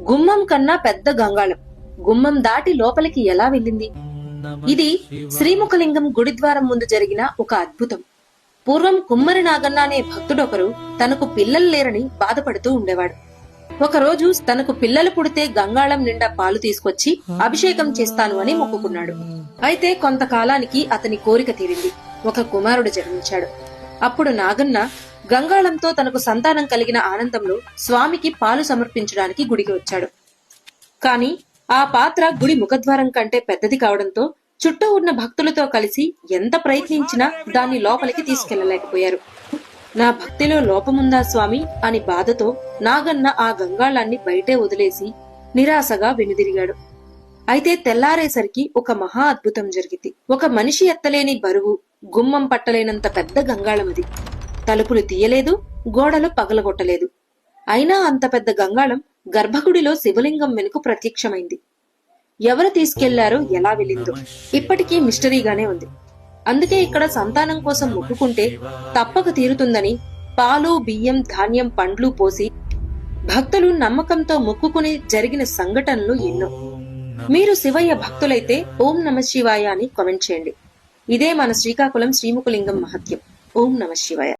గుమ్మం కన్నా పెద్ద గంగాళం గుమ్మం దాటి లోపలికి ఎలా వెళ్ళింది? ఇది శ్రీముఖలింగం గుడిద్వారం ముందు జరిగిన ఒక అద్భుతం. పూర్వం కుమ్మరి నాగన్న అనే భక్తుడొకరు తనకు పిల్లలు లేరని బాధపడుతూ ఉండేవాడు. ఒకరోజు తనకు పిల్లలు పుడితే గంగాళం నిండా పాలు తీసుకొచ్చి అభిషేకం చేస్తాను అని మొక్కుకున్నాడు. అయితే కొంతకాలానికి అతని కోరిక తీరింది. ఒక కుమారుడు జన్మించాడు. అప్పుడు నాగన్న గంగాళంతో తనకు సంతానం కలిగిన ఆనందంలో స్వామికి పాలు సమర్పించడానికి గుడికి వచ్చాడు. కాని ఆ పాత్ర గుడి ముఖద్వారం కంటే పెద్దది కావడంతో చుట్టూ ఉన్న భక్తులతో కలిసి ఎంత ప్రయత్నించినా దాన్ని లోపలికి తీసుకెళ్లలేకపోయారు. నా భక్తిలో లోపముందా స్వామి అని బాధతో నాగన్న ఆ గంగాళాన్ని బయటే వదిలేసి నిరాశగా వెనుదిరిగాడు. అయితే తెల్లారేసరికి ఒక మహా అద్భుతం జరిగింది. ఒక మనిషి ఎత్తలేని బరువు, గుమ్మం పట్టలేనంత పెద్ద గంగాళమది. తలుపులు తీయలేదు, గోడలు పగలగొట్టలేదు. అయినా అంత పెద్ద గంగాళం గర్భగుడిలో శివలింగం వెనుక ప్రత్యక్షమైంది. ఎవరు తీసుకెళ్లారో, ఎలా వెళ్ళిందో ఇప్పటికీ మిస్టరీగానే ఉంది. అందుకే ఇక్కడ సంతానం కోసం మొక్కుకుంటే తప్పక తీరుతుందని పాలు, బియ్యం, ధాన్యం, పండ్లు పోసి భక్తులు నమ్మకంతో మొక్కుకుని జరిగిన సంఘటనలు ఎన్నో. మీరు శివయ్య భక్తులైతే ఓం నమ శివాయ అని కామెంట్ చేయండి. ఇదే మన శ్రీకాకుళం శ్రీముఖలింగం మహత్యం. ఓం నమ శివాయ.